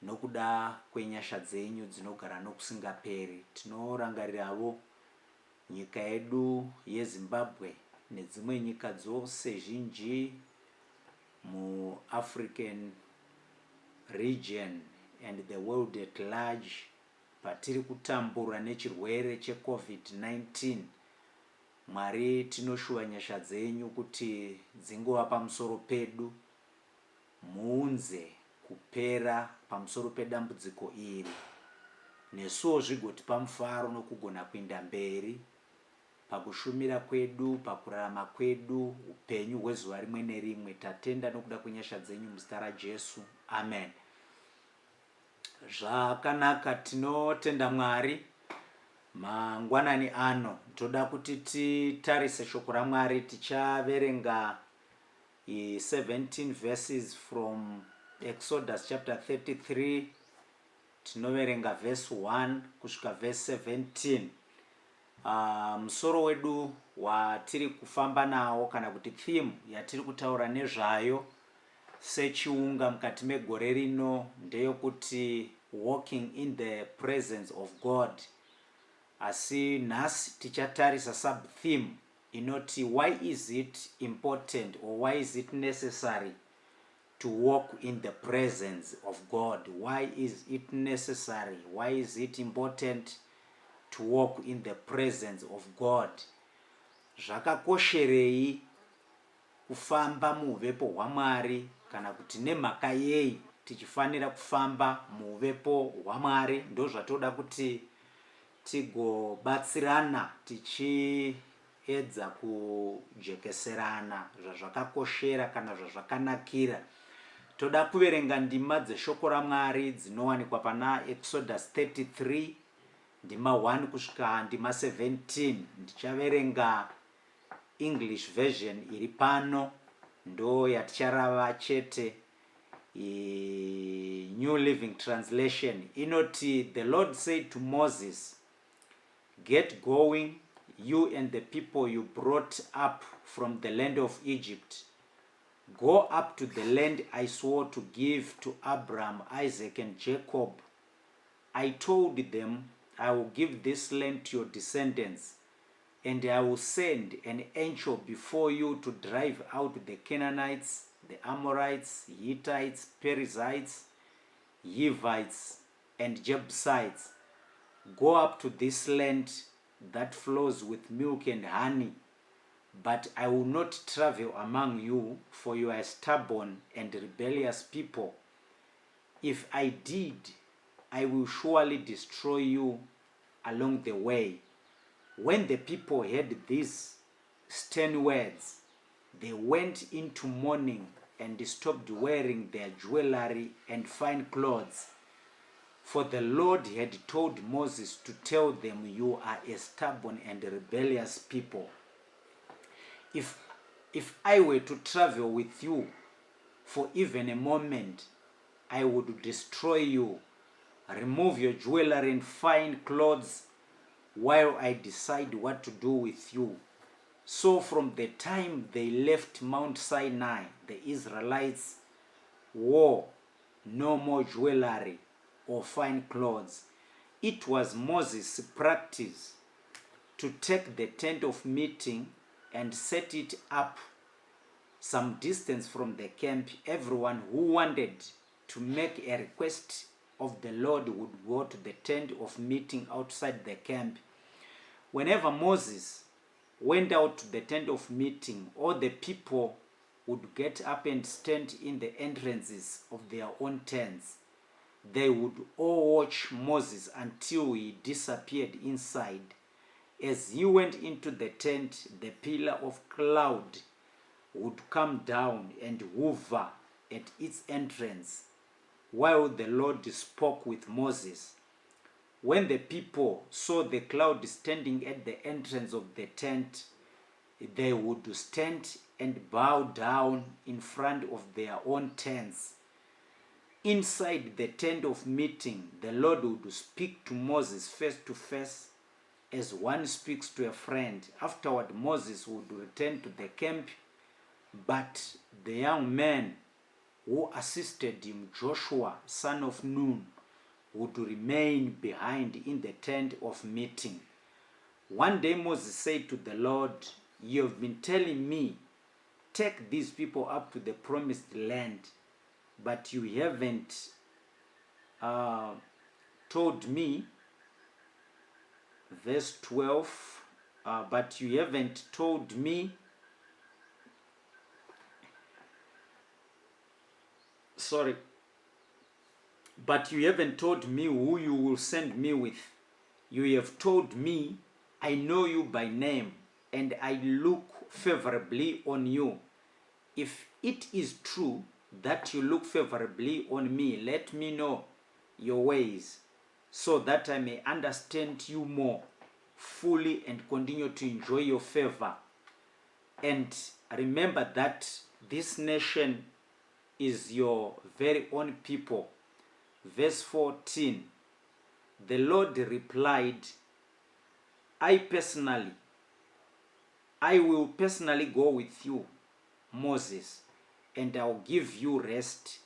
nokuda kwenyasha dzenyu dzinogara nokusingaperi. Tinorangarirawo nyika yedu yeZimbabwe nedzimwe nyika dzose zhinji mu-African region and the world at large patiri kutambura nechirwere cheCovid-19. Mwari, tinoshuva nyasha dzenyu kuti dzingova pamusoro pedu, muunze kupera pamusoro pedambudziko iri, nesuwo zvigotipa mufaro nokugona kuenda mberi pakushumira kwedu, pakurarama kwedu, upenyu hwezuva rimwe nerimwe. Tatenda nokuda kwenyasha dzenyu muzita raJesu, amen. Zvakanaka, tinotenda Mwari. Mangwanani ano toda kuti titarise shoko raMwari. Tichaverenga 17 verses from Exodus chapter 33. Tinoverenga verse 1 kusvika verse 17. Musoro wedu watiri kufamba nawo kana kuti theme yatiri kutaura nezvayo sechiunga mukati megore rino ndeyokuti walking in the presence of God. Asi nhasi tichatarisa sub theme inoti why is it important or why is it necessary to walk in the presence of God? Why is it necessary? Why is it important to walk in the presence of God? Zvakakosherei kufamba muuvepo hwaMwari, kana kuti nemhaka yei tichifanira kufamba muuvepo hwaMwari? Ndo zvatoda kuti tigobatsirana tichiedza kujekeserana zvazvakakoshera kana zvazvakanakira. Toda kuverenga ndima dzeshoko raMwari dzinowanikwa pana Exodus 33 ndima 1 kusvika ndima 17. Ndichaverenga English version iri pano, ndo yaticharava chete. New Living Translation inoti, the Lord said to Moses, get going, you and the people you brought up from the land of Egypt. Go up to the land I swore to give to Abraham, Isaac, and Jacob. I told them, I will give this land to your descendants, and I will send an angel before you to drive out the Canaanites, the Amorites, Hittites, Perizzites, Hivites, and Jebusites. Go up to this land that flows with milk and honey, but I will not travel among you, for you are a stubborn and rebellious people. If I did, I will surely destroy you along the way. When the people heard these stern words, they went into mourning and stopped wearing their jewelry and fine clothes. For the Lord had told Moses to tell them, you are a stubborn and rebellious people. If I were to travel with you for even a moment, I would destroy you, remove your jewelry and fine clothes, while I decide what to do with you. So from the time they left Mount Sinai, the Israelites wore no more jewelry or fine clothes. It was Moses' practice to take the tent of meeting and set it up some distance from the camp. Everyone who wanted to make a request of the Lord would go to the tent of meeting outside the camp. Whenever Moses went out to the tent of meeting, all the people would get up and stand in the entrances of their own tents. They would all watch Moses until he disappeared inside. As he went into the tent, the pillar of cloud would come down and hover at its entrance, while the Lord spoke with Moses. When the people saw the cloud standing at the entrance of the tent, they would stand and bow down in front of their own tents. Inside the tent of meeting, the Lord would speak to Moses face to face, as one speaks to a friend. Afterward, Moses would return to the camp, but the young men who assisted him, Joshua, son of Nun, would remain behind in the tent of meeting. One day Moses said to the Lord, you have been telling me, take these people up to the promised land, but you haven't told me, verse 12, but you haven't told me, but you haven't told me who you will send me with. You have told me, I know you by name, and I look favorably on you. If it is true that you look favorably on me, let me know your ways, so that I may understand you more fully and continue to enjoy your favor. And remember that this nation is your very own people. Verse 14, the Lord replied, I will personally go with you, Moses, and I'll give you rest.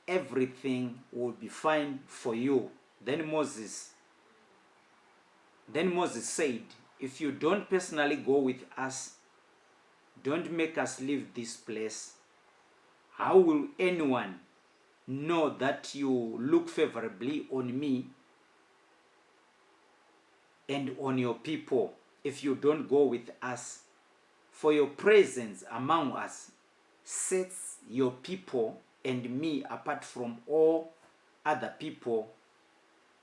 Everything will be fine for you. Then Moses said, if you don't personally go with us, don't make us leave this place. How will anyone know that you look favorably on me and on your people if you don't go with us? For your presence among us sets your people and me apart from all other people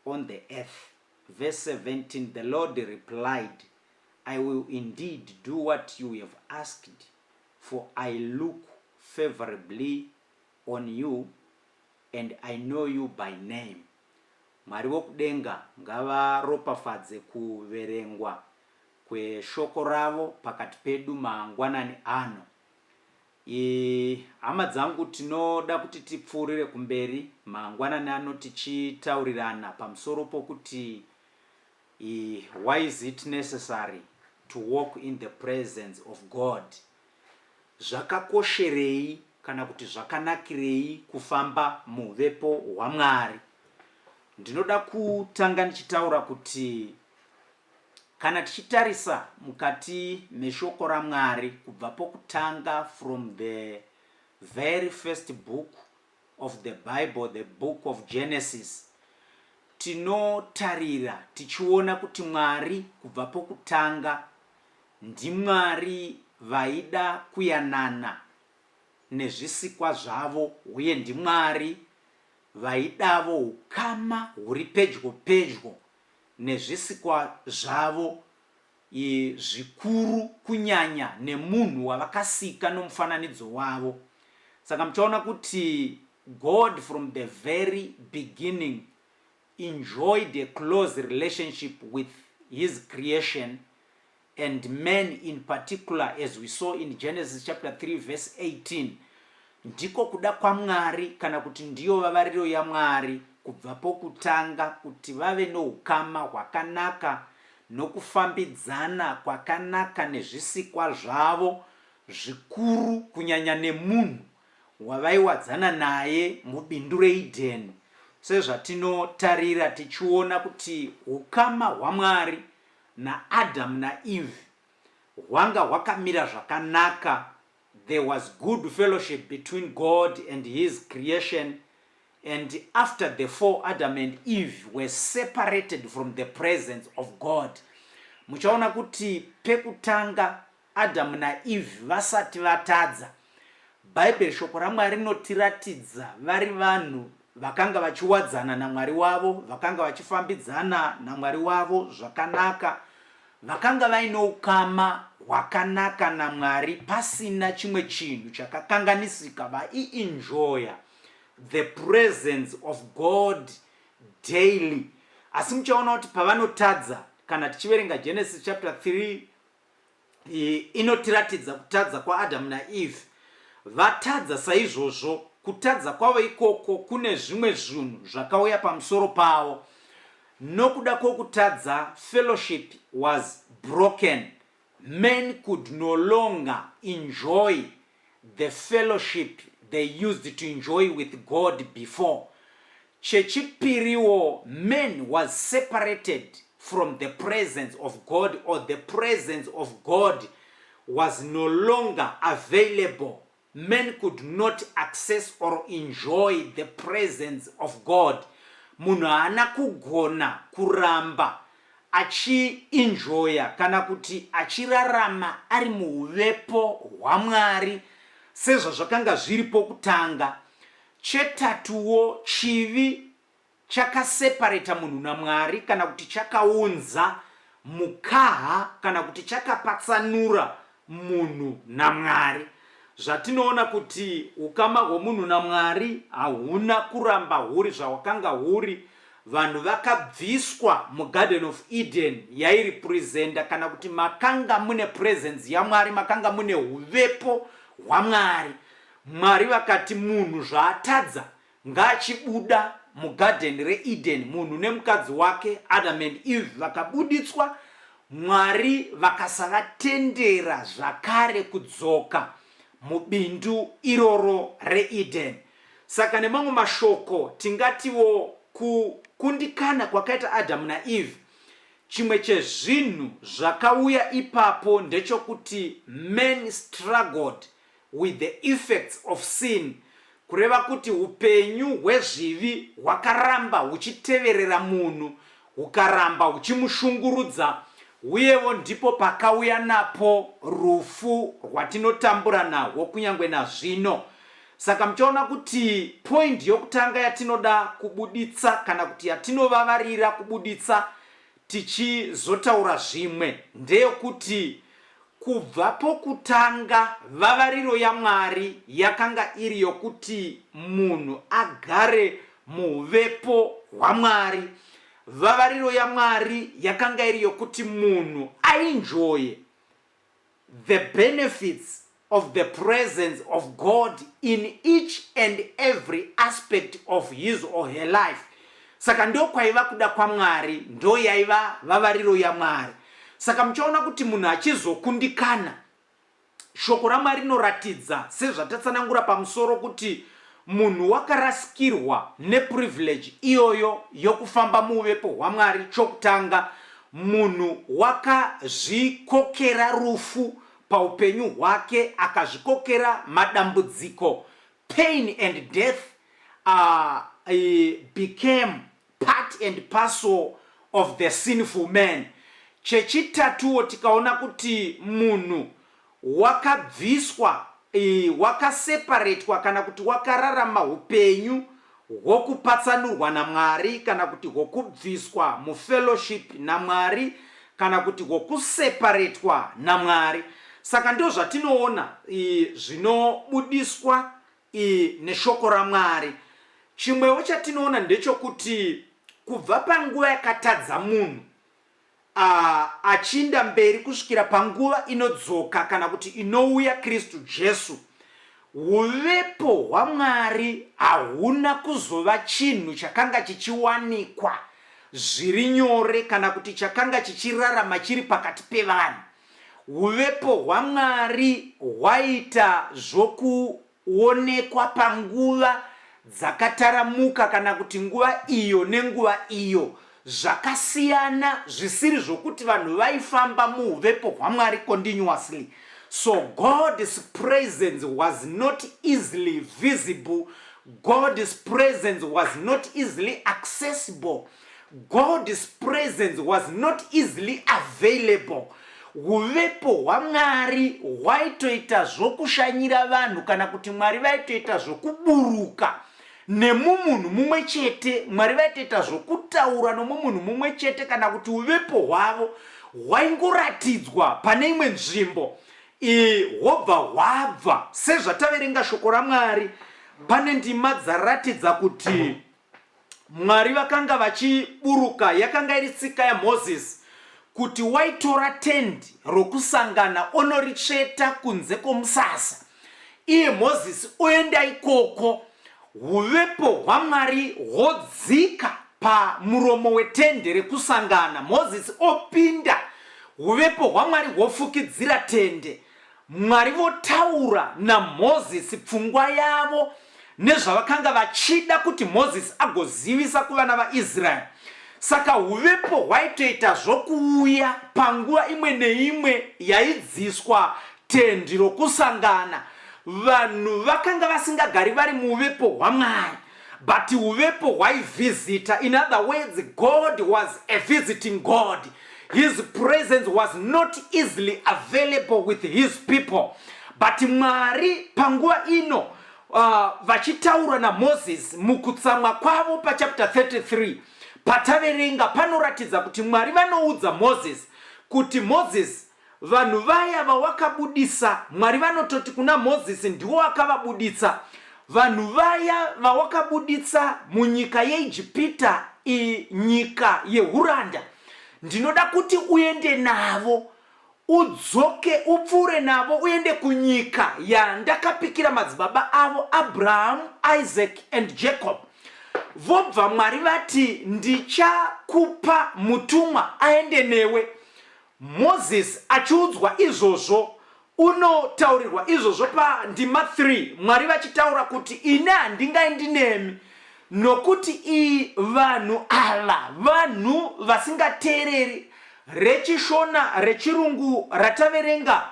on the earth. Verse 17, the Lord replied, I will indeed do what you have asked, for I look favorably on you and I know you by name. Mwari wokudenga ngavaropafadze kuverengwa kweshoko ravo pakati pedu mangwanani ano. Hama dzangu tinoda kuti tipfuurire kumberi mangwanani ano tichitaurirana pamusoro pokuti why is it necessary to walk in the presence of God? Zvakakosherei kana kuti zvakanakirei kufamba muvepo hwaMwari? Ndinoda kutanga ndichitaura kuti kana tichitarisa mukati meshoko raMwari kubva pokutanga, from the very first book of the Bible, the book of Genesis, tinotarira tichiona kuti Mwari kubva pokutanga ndiMwari vaida kuyanana nezvisikwa zvavo, uye ndiMwari vaidavo ukama huri pedyo pedyo nezvisikwa zvavo zvikuru kunyanya nemunhu wavakasika nomufananidzo wavo. Saka muchaona kuti God from the very beginning enjoyed a close relationship with his creation, and man in particular, as we saw in Genesis chapter 3 verse 18. Ndiko kuda kwaMwari kana kuti ndiyo vavariro yaMwari kubva pokutanga kuti vave noukama hwakanaka nokufambidzana kwakanaka nezvisikwa zvavo zvikuru, kunyanya nemunhu wavaiwadzana naye mubindu reEden. Sezvatinotarira tichiona kuti ukama hwaMwari naAdam naEve hwanga hwakamira zvakanaka. There was good fellowship between God and his creation, and after the fall, Adam and Eve were separated from the presence of God. Muchaona kuti pekutanga Adam naEve vasati vatadza, Bible shoko raMwari rinotiratidza vari vanhu vakanga vachiwadzana naMwari wavo, vakanga vachifambidzana naMwari wavo zvakanaka, vakanga vaine ukama hwakanaka naMwari pasina chimwe chinhu chakakanganisika. Vaienjoya the presence of God daily. Asi muchaona kuti pavanotadza, kana tichiverenga Genesis chapter 3, inotiratidza kutadza kwaAdam naEve. Vatadza saizvozvo, kutadza kwavo ikoko kune zvimwe zvinhu zvakauya pamusoro pavo. Nokuda kwokutadza, fellowship was broken. Men could no longer enjoy the fellowship, they used to enjoy with God before. Chechipiriwo, man was separated from the presence of God, or the presence of God was no longer available. Men could not access or enjoy the presence of God. Munhu haana kugona kuramba achi-enjoya kana kuti achirarama ari muuvepo hwaMwari sezvo zvakanga zviripo kutanga. Chetatuwo, chivi chakaseparata munhu naMwari, kana kuti chakaunza mukaha, kana kuti chakapatsanura munhu naMwari. Zvatinoona kuti ukama hwomunhu naMwari hahuna kuramba huri zvawakanga huri. Vanhu vakabviswa muGarden of Eden yairipresenta, kana kuti makanga mune presence yaMwari, makanga mune uvepo hwaMwari. Mwari vakati munhu zvaatadza ngaachibuda muGarden reEden. Munhu nemukadzi wake Adam and Eve vakabuditswa. Mwari vakasavatendera zvakare kudzoka mubindu iroro reEden. Saka nemamwe mashoko tingatiwo kukundikana kwakaita Adam naEve, chimwe chezvinhu zvakauya ipapo ndechokuti men struggled with the effects of sin, kureva kuti upenyu hwezvivi hwakaramba huchiteverera munhu, hukaramba huchimushungurudza, uyewo ndipo pakauya napo rufu rwatinotambura nahwo kunyangwe nazvino. Saka muchaona kuti point yokutanga yatinoda kubuditsa, kana kuti yatinovavarira kubuditsa tichizotaura zvimwe, ndeyekuti kubva pokutanga vavariro yaMwari yakanga iri yokuti munhu agare muuvepo hwaMwari. Vavariro yaMwari yakanga iri yokuti munhu aenjoy the benefits of the presence of God in each and every aspect of his or her life. Saka ndo kwaiva kuda kwaMwari, ndo yaiva vavariro yaMwari. Saka muchaona kuti munhu achizokundikana, shoko raMwari rinoratidza sezvatatsanangura pamusoro kuti munhu wakarasikirwa neprivilege iyoyo yokufamba muuvepo hwaMwari. Chokutanga, munhu wakazvikokera rufu paupenyu hwake, akazvikokera madambudziko. Pain and death became part and parcel of the sinful man. Chechitatuwo tikaona kuti munhu wakabviswa, wakaseparatwa, kana kuti wakararama upenyu hwokupatsanurwa naMwari, kana kuti hwokubviswa mufellowship naMwari, kana kuti hwokuseparatwa naMwari. Saka ndo zvatinoona zvinobudiswa neshoko raMwari. Chimwewo chatinoona ndechokuti kubva panguva yakatadza munhu achinda mberi kusvikira panguva inodzoka, kana kuti inouya Kristu Jesu, uvepo hwaMwari hahuna kuzova chinhu chakanga chichiwanikwa zviri nyore, kana kuti chakanga chichirarama chiri pakati pevanhu. Uvepo hwaMwari hwaita zvokuonekwa panguva dzakataramuka, kana kuti nguva iyo nenguva iyo, zvakasiyana, zvisiri zvokuti vanhu vaifamba muuvepo hwaMwari continuously. So God's presence was not easily visible. God's presence was not easily accessible. God's presence was not easily available. Uvepo hwaMwari hwaitoita zvokushanyira vanhu, kana kuti Mwari vaitoita zvokuburuka nemumunhu mumwe chete. Mwari vaitoita zvokutaura nomumunhu mumwe chete, kana kuti uvepo hwavo hwaingoratidzwa pane imwe nzvimbo hwobva hwabva. Sezvataverenga shoko raMwari, pane ndima dzaratidza kuti Mwari vakanga vachiburuka. Yakanga iri tsika yaMozisi kuti waitora tendi rokusangana onoritsveta kunze kwomusasa, iye Mozisi oenda ikoko, uvepo hwaMwari hwodzika pamuromo wetende rekusangana. Mozisi opinda, uvepo hwaMwari hwofukidzira tende. Mwari votaura na Moses pfungwa yavo nezvavakanga vachida kuti Moses agozivisa kuvana vaIsraeri. Saka uvepo hwaitoita zvokuuya panguva imwe neimwe yaidziswa tendi rokusangana. Vanhu vakanga vasingagari vari muuvepo hwaMwari, but uvepo hwaivhizita. In other words, God was a visiting God. His presence was not easily available with his people. But Mwari panguva ino vachitaura na Moses mukutsamwa kwavo pa chapter 33 pataverenga panoratidza kuti Mwari vanoudza Moses kuti Moses, vanhu vaya vawakabudisa, Mwari vanototi kuna Moses ndiwo akavabuditsa, vanhu vaya vawakabuditsa munyika yeIjipita, nyika yeHuranda, ndinoda kuti uende navo, udzoke upfure navo uende kunyika yandakapikira madzibaba avo Abraham, Isaac and Jacob. Vobva Mwari vati ndichakupa mutumwa aende newe. Moses achiudzwa izvozvo, unotaurirwa izvozvo pa ndima 3. Mwari vachitaura kuti ine handingaendi nemi, nokuti vanhu ava vanhu vasingateereri. Rechishona rechirungu rataverenga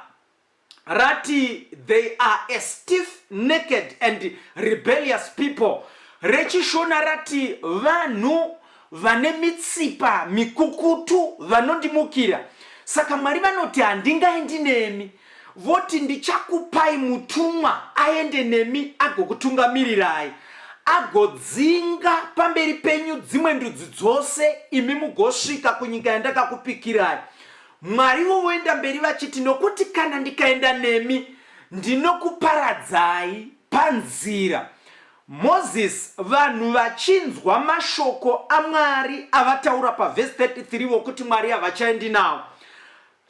rati they are a stiff-necked and rebellious people. Rechishona rati vanhu vane mitsipa mikukutu vanondimukira. Saka Mwari vanoti handingaendi nemi, voti ndichakupai mutumwa aende nemi agokutungamirirai, agodzinga pamberi penyu dzimwe ndudzi dzose, imi mugosvika kunyika yandakakupikirai. Mwari voenda mberi vachiti nokuti kana ndikaenda nemi ndinokuparadzai panzira. Moses, vanhu vachinzwa mashoko aMwari avataura pa verse 33 vokuti Mwari havachaendi navo.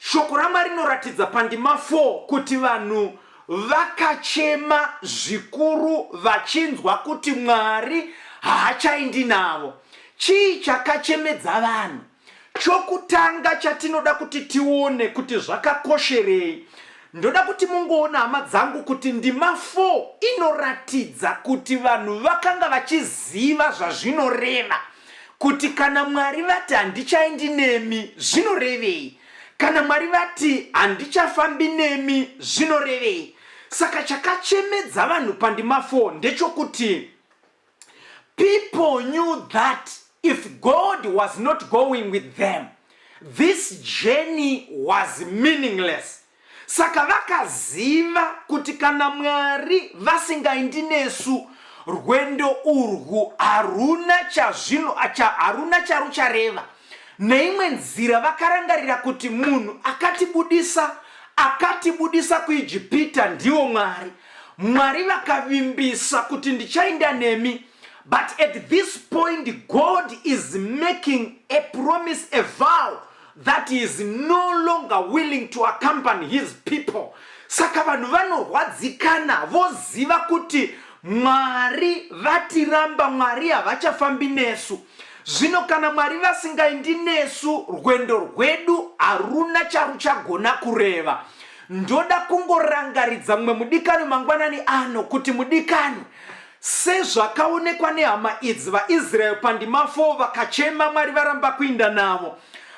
Shoko raMwari rinoratidza pandima 4 kuti vanhu vakachema zvikuru vachinzwa kuti Mwari haachaendi navo. Chii chakachemedza vanhu? Chokutanga chatinoda kuti tione kuti zvakakosherei, ndoda kuti mungoona hama dzangu kuti ndima 4 inoratidza kuti vanhu vakanga vachiziva zvazvinoreva kuti kana Mwari vati handichaendi nemi zvinorevei, kana Mwari vati handichafambi nemi zvinorevei. Saka chakachemedza vanhu pandima 4 ndechokuti people knew that if God was not going with them, this journey was meaningless. Saka vakaziva kuti kana Mwari vasingaendi nesu, rwendo urwu haruna charuchareva. Neimwe nzira vakarangarira kuti munhu akatibudisa kuIjipita ndiwo Mwari. Mwari vakavimbisa kuti ndichaenda nemi. But at this point, God is making a promise, a vow, that he is no longer willing to accompany his people. Saka vanhu vanorwadzikana voziva kuti Mwari vatiramba, Mwari havachafambi nesu. Zvino kana Mwari vasingaendi nesu, rwendo rwedu haruna charuchagona kureva. Ndoda kungorangaridza mumwe mudikani mangwanani ano kuti mudikani, sezvakaonekwa nehama idzi vaIsraeri pandima 4 vakachema Mwari varamba kuenda navo,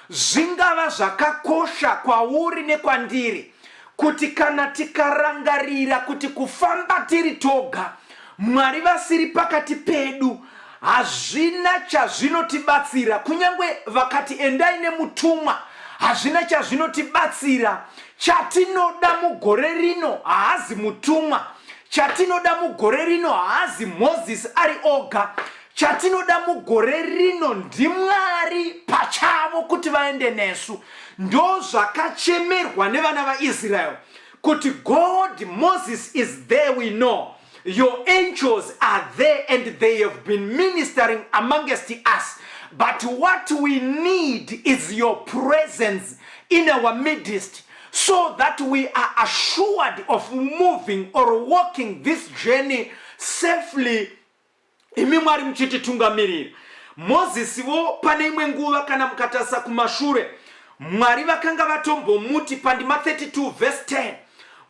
zvingava zvakakosha kwauri nekwandiri kuti kana tikarangarira kuti kufamba tiri toga, Mwari vasiri pakati pedu, hazvina chazvinotibatsira. Kunyangwe vakati endai nemutumwa, hazvina chazvinotibatsira. Chatinoda mugore rino haazi mutumwa, chatinoda mugore rino haazi Moses ari oga, chatinoda mugore rino ndiMwari pachavo kuti vaende nesu. Ndo zvakachemerwa nevana vaIsraeri kuti God, Moses is there, we know. Your angels are there and they have been ministering amongst us. But what we need is your presence in our midst, so that we are assured of moving or walking this journey safely. Imi Mwari muchititungamirira. Moses vo pane imwe nguva kana mukatasa kumashure, Mwari vakanga vatombomuti pandima 32 verse 10.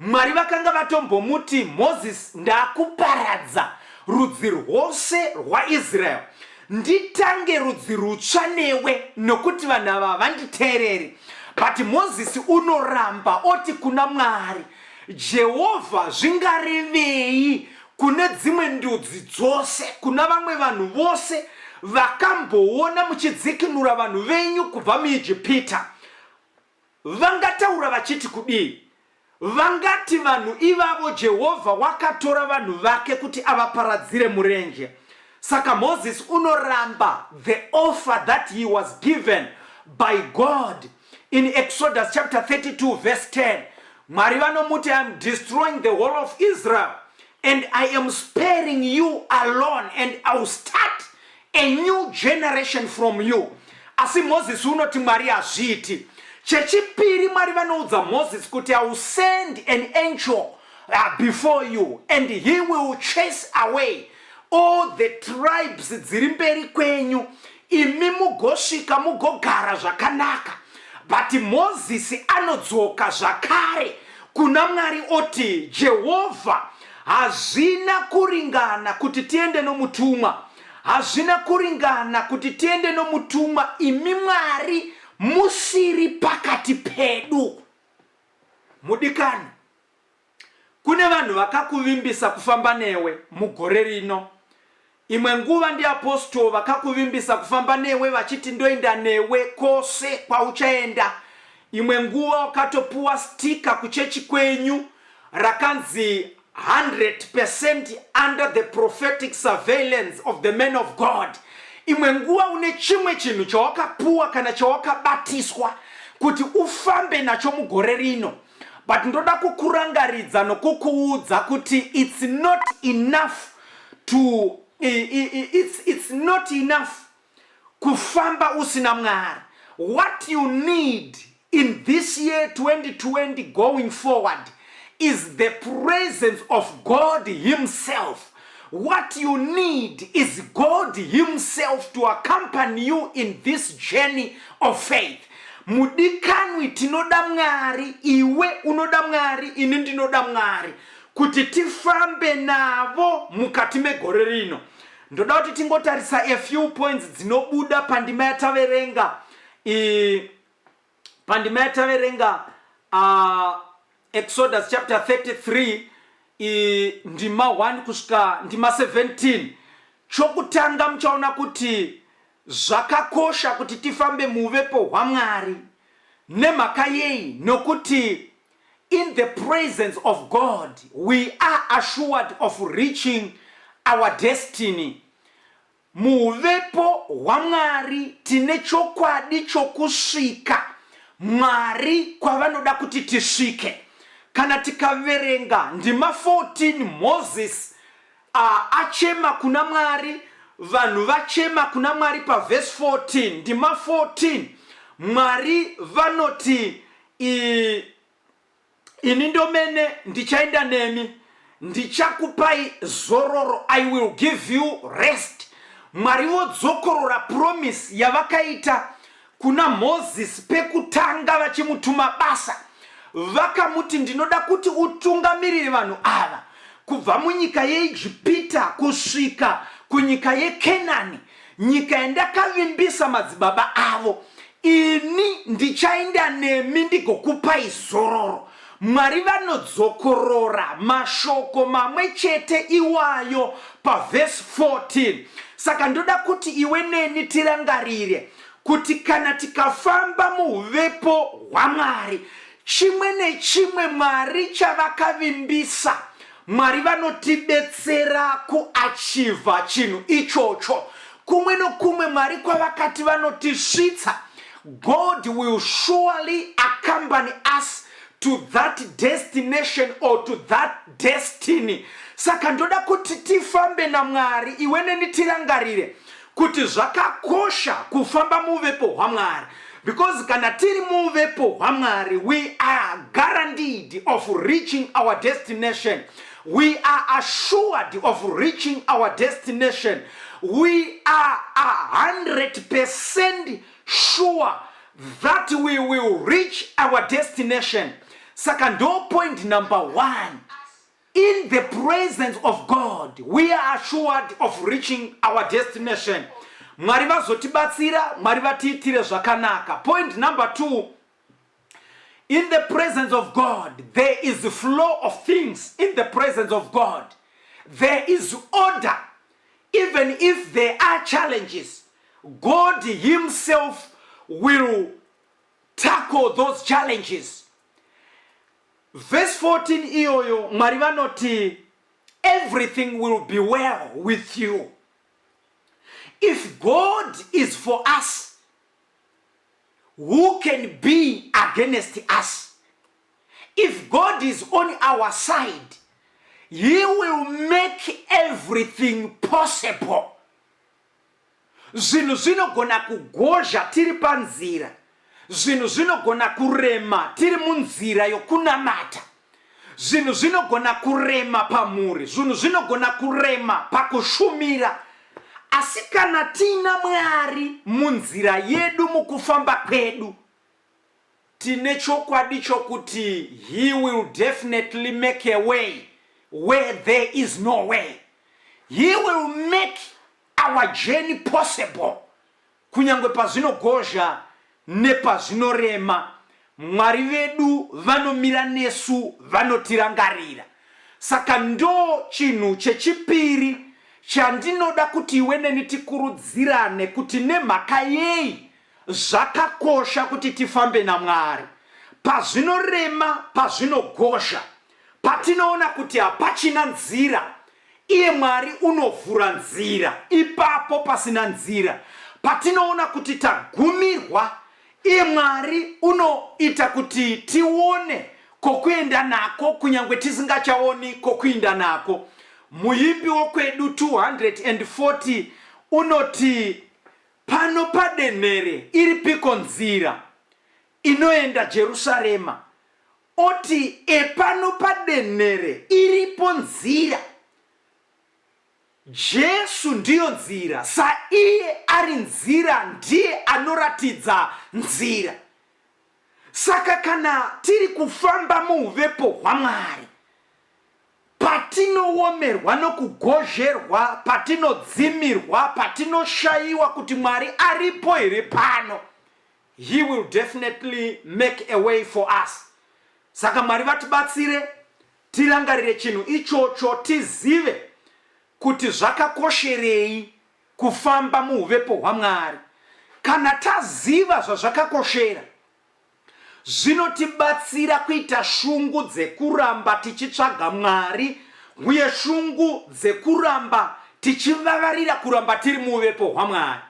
Mwari vakanga vatombomuti Moses, ndakuparadza rudzi rwose rwaIsrael, nditange rudzi rutsva newe nokuti vanhu ava vanditeereri. But Moses unoramba oti kuna Mwari, Jehovha zvingarevei kune dzimwe ndudzi dzose, kuna vamwe vanhu vose vakamboona muchidzikinura vanhu venyu kubva muIjipita, vangataura vachiti kudii? Vangati vanhu ivavo Jehovha wakatora vanhu vake kuti avaparadzire murenje. Saka Moses unoramba the offer that he was given by God in Exodus chapter 32 verse 10. Mwari vanomuti, I am destroying the whole of Israel and I am sparing you alone and I will start a new generation from you. Asi Moses unoti Mwari hazviiti. Chechipiri Mwari vanoudza Moses kuti I will send an angel before you and he will chase away all the tribes dziri mberi kwenyu, imi mugosvika mugogara zvakanaka. But Moses anodzoka zvakare kuna Mwari oti, Jehovha, hazvina kuringana kuti tiende nomutumwa, hazvina kuringana kuti tiende nomutumwa, imi Mwari musiri pakati pedu. Mudikani, kune vanhu vakakuvimbisa kufamba newe mugore rino. Imwe nguva ndiapostolo vakakuvimbisa kufamba newe vachiti ndoenda newe kose kwauchaenda. Imwe nguva wakatopuwa stika kuchechi kwenyu rakanzi 100% under the prophetic surveillance of the men of God. Imwe nguva une chimwe chinhu chawakapuwa kana chawakabatiswa kuti ufambe nacho mugore rino. But ndoda kukurangaridza nokukuudza kuti it's not enough to it's not enough kufamba usina Mwari. What you need in this year 2020 going forward is the presence of God himself. What you need is God himself to accompany you in this journey of faith. Mudikanwi tinoda Mwari, iwe unoda Mwari, ini ndinoda Mwari, kuti tifambe navo mukati megore rino. Ndoda kuti tingotarisa a few points dzinobuda pandima yataverenga Exodus chapter 33 ndima 1 kusvika ndima 17. Chokutanga muchaona kuti zvakakosha kuti tifambe muvepo hwaMwari. Nemhaka yei? Nokuti in the presence of God we are assured of reaching our destiny. Muvepo hwaMwari tine chokwadi chokusvika Mwari kwavanoda kuti tisvike. Kana tikaverenga ndima 14, Moses achema kuna Mwari, vanhu vachema kuna Mwari pa verse 14. Ndima 14 Mwari vanoti ini ndomene ndichaenda nemi, ndichakupai zororo, I will give you rest. Mwari vodzokorora promise yavakaita kuna Moses pekutanga vachimutuma basa. Vakamuti ndinoda kuti utungamirire vanhu ava kubva munyika yeIjipita kusvika kunyika yeKenani, nyika yandakavimbisa madzibaba avo. Ini ndichaenda nemi ndigokupai zororo. Mwari vanodzokorora mashoko mamwe chete iwayo pa verse 14. Saka ndoda kuti iwe neni tirangarire kuti kana tikafamba muvepo hwaMwari, chimwe nechimwe Mwari chavakavimbisa, Mwari vanotibetsera kuachiva chinhu ichocho. Kumwe nokumwe Mwari kwavakati vanotisvitsa, God will surely accompany us to that destination or to that destiny. Saka ndoda kuti tifambe naMwari, iwe neni tirangarire kuti zvakakosha kufamba muvepo hwaMwari. Because kana tiri muvepo hwaMwari, we are guaranteed of reaching our destination. We are assured of reaching our destination. We are 100% sure that we will reach our destination. Saka ndo point number 1. In the presence of God, we are assured of reaching our destination. Mwari vazotibatsira, Mwari vatiitire zvakanaka. Point number 2. In the presence of God, there is a flow of things. In the presence of God, there is order. Even if there are challenges, God himself will tackle those challenges. Verse 14 iyoyo Mwari vanoti everything will be well with you. If God is for us, who can be against us? If God is on our side, he will make everything possible. Zvinhu zvinogona kugozha tiri panzira. Zvinhu zvinogona kurema tiri munzira yokunamata. Zvinhu zvinogona kurema pamuri. Zvinhu zvinogona kurema pakushumira. Asi kana tina Mwari munzira yedu mukufamba kwedu, tine chokwadi chokuti he will definitely make a way where there is no way. He will make our journey possible. Kunyangwe pazvinogozha nepazvinorema, Mwari vedu vanomira nesu, vanotirangarira. Saka ndo chinhu chechipiri chandinoda kuti iwe neni tikurudzirane kuti nemhaka yei zvakakosha kuti tifambe naMwari. Pazvinorema, pazvinogozha, patinoona kuti hapachina nzira, iye Mwari unovhura nzira. Ipapo pasina nzira, patinoona kuti tagumirwa, iye Mwari unoita kuti tione kokuenda nako kunyangwe tisingachaoni kokuenda nako. Muimbi wokwedu 240 unoti pano padenhere iripiko nzira inoenda Jerusalema. Oti epano padenhere iripo nzira. Jesu ndiyo nzira. Sa iye ari nzira ndiye anoratidza nzira. Saka kana tiri kufamba muuvepo hwaMwari, patinoomerwa nokugozherwa, patinodzimirwa, patinoshayiwa kuti Mwari aripo here pano, he will definitely make a way for us. Saka Mwari vatibatsire tirangarire chinhu ichocho, tizive kuti zvakakosherei kufamba muuvepo hwaMwari. Kana taziva zvazvakakoshera, zvinotibatsira kuita shungu dzekuramba tichitsvaga Mwari, uye shungu dzekuramba tichivavarira kuramba tiri muuvepo hwaMwari.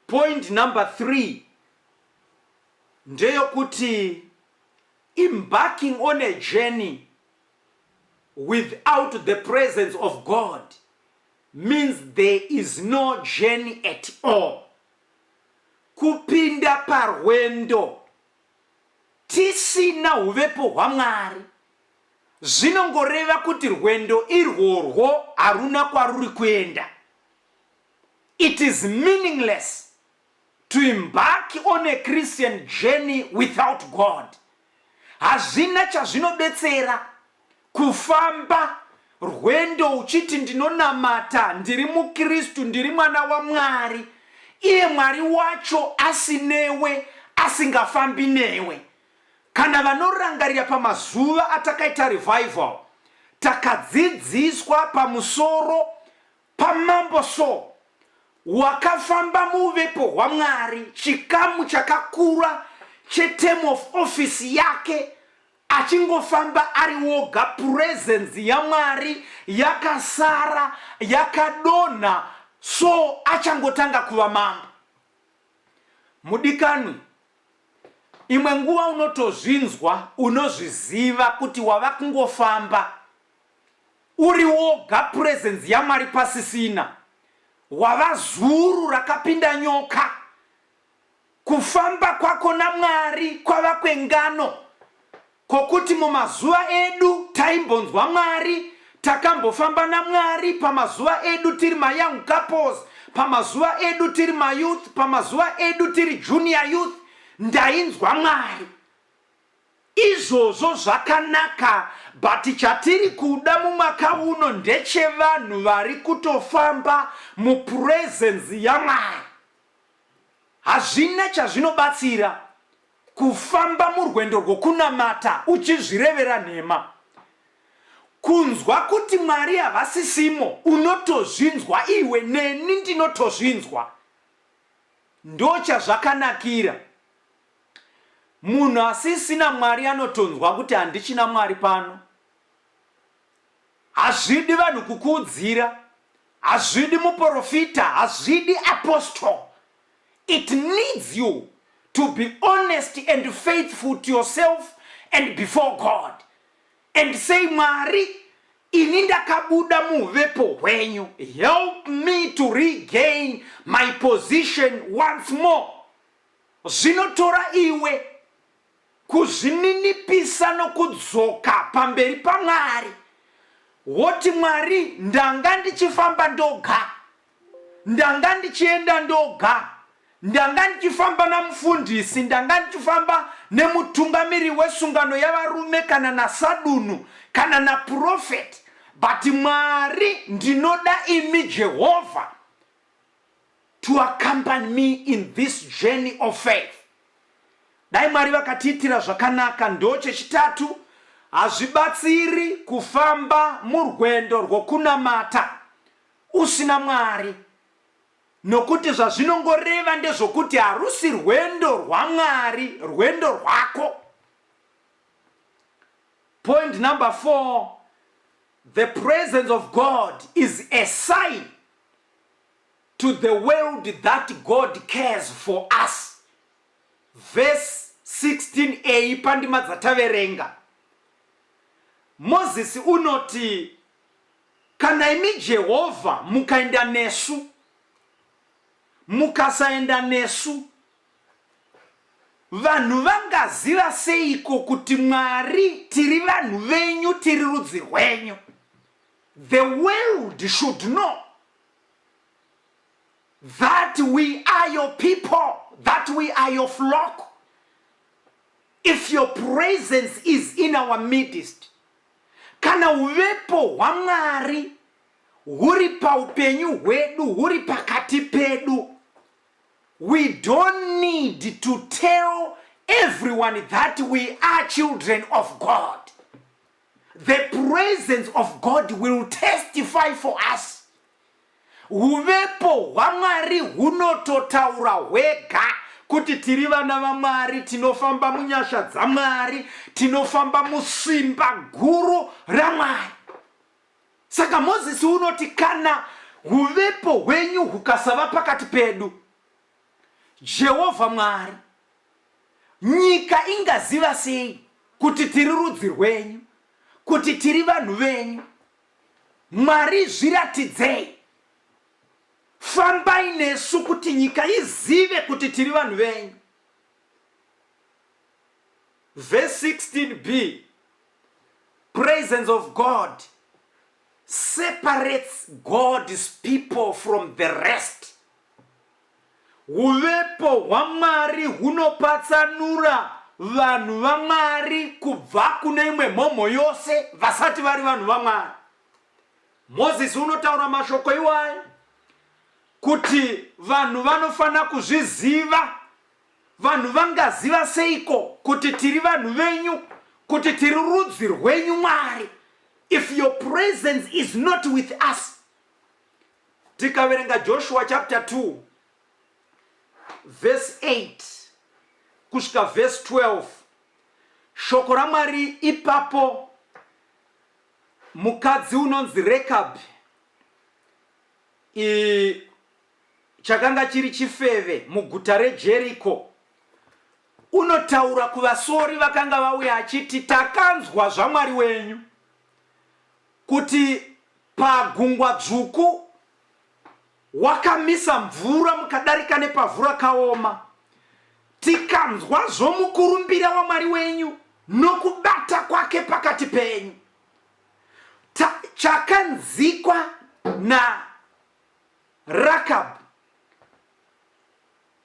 Point number 3 ndeyokuti embarking on a journey without the presence of God means there is no journey at all. Kupinda parwendo tisina uvepo hwaMwari zvinongoreva kuti rwendo irworwo haruna kwaruri kuenda. It is meaningless to embark on a Christian journey without God. Hazvina chazvinobetsera kufamba rwendo uchiti ndinonamata, ndiri muKristu, ndiri mwana waMwari, iye Mwari wacho asinewe, asingafambi newe. Kana vanorangarira pamazuva atakaita revival, takadzidziswa pamusoro pamambo Saul wakafamba muuvepo hwaMwari, chikamu chakakura cheterm of office yake, achingofamba ari woga. Presence yaMwari yakasara yakadonha, so achangotanga kuva mambo. Mudikanwi, imwe nguva unotozvinzwa, unozviziva kuti wava kungofamba uri woga, presence yaMwari pasisina, wava zuru rakapinda nyoka. Kufamba kwako naMwari kwava kwengano, kokuti mumazuva edu taimbonzwa Mwari, takambofamba naMwari pamazuva edu tiri ma young couples, pamazuva edu tiri ma youth, pamazuva edu tiri junior youth, ndainzwa Mwari. izvozvo zvakanaka, but chatiri kuda mumwaka uno ndechevanhu vari kutofamba mupresence yaMwari. Hazvina chazvinobatsira kufamba murwendo rwokunamata uchizvirevera nhema. Kunzwa kuti Mwari havasisimo, unotozvinzwa iwe, neni ndinotozvinzwa. Ndochazvakanakira. Munhu asisina Mwari anotonzwa kuti handichina Mwari pano. Hazvidi vanhu kukuudzira, hazvidi muprofita, hazvidi apostle. It needs you to be honest and faithful to yourself and before God, and say, Mwari, ini ndakabuda muvepo hwenyu, help me to regain my position once more. Zvinotora iwe kuzvininipisa nokudzoka pamberi paMwari, woti Mwari, ndanga ndichifamba ndoga, ndanga ndichienda ndoga, ndanga ndichifamba namufundisi, ndanga ndichifamba nemutungamiri wesungano yavarume kana nasadunu kana naprofeti, but Mwari, ndinoda imi Jehovah to accompany me in this journey of faith. Dai Mwari vakatiitira zvakanaka. Ndochechitatu, hazvibatsiri kufamba murwendo rwokunamata usina Mwari, nokuti zvazvinongoreva ndezvokuti harusi rwendo rwaMwari, rwendo rwako. Point number 4, the presence of God is a sign to the world that God cares for us. Verse 16a pandima dzataverenga. Moses unoti, kana imi Jehovah mukaenda nesu, mukasaenda nesu, vanhu vangaziva seiko kuti Mwari tiri vanhu venyu, tiri rudzi rwenyu? The world should know that we are your people, that we are your flock. If your presence is in our midst, kana uvepo hwaMwari huri paupenyu hwedu, huri pakati pedu, we don't need to tell everyone that we are children of God. The presence of God will testify for us. Uvepo hwaMwari hunototaura hwega kuti tiri vana vaMwari, tinofamba munyasha dzaMwari, tinofamba musimba guru raMwari. Saka Moses unoti, kana uvepo hwenyu hukasava pakati pedu, Jehovah Mwari, nyika ingaziva sei kuti tiri rudzi rwenyu, kuti tiri vanhu venyu? Mwari, zviratidzei. Fambai nesu kuti nyika izive kuti tiri vanhu venyu. Verse 16b, presence of God separates God's people from the rest. Uvepo hwaMwari hunopatsanura vanhu vaMwari kubva kune imwe mhomho yose vasati vari vanhu vaMwari. Moses unotaura mashoko iwayo kuti vanhu vanofana kuzviziva. Vanhu vangaziva seiko kuti tiri vanhu venyu, kuti tiri rudzi rwenyu Mwari, if your presence is not with us? Tikaverenga Joshua chapter 2 verse 8 kusvika verse 12, shoko raMwari ipapo, mukadzi unonzi Rekabi, chakanga chiri chifeve muguta reJeriko, unotaura kuvasori vakanga vauya achiti, takanzwa zvaMwari wenyu kuti pagungwa dzvuku wakamisa mvura mukadarika nepavhu rakaoma. Tikanzwa zvomukurumbira waMwari wenyu nokubata kwake pakati penyu. Chakanzikwa na Rakabu,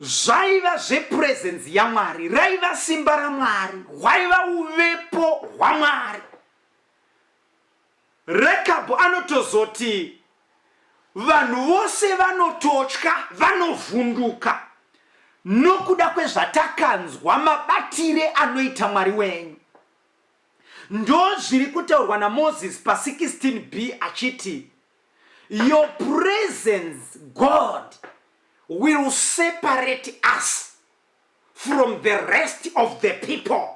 zvaiva zvepresence yaMwari, raiva simba raMwari, hwaiva uvepo hwaMwari. Rekabhu anotozoti vanhu vose vanototya, vanovhunduka nokuda kwezvatakanzwa mabatire anoita Mwari wenyu. Ndo zviri kutaurwa naMoses pa16b achiti, your presence, God, will separate us from the rest of the people.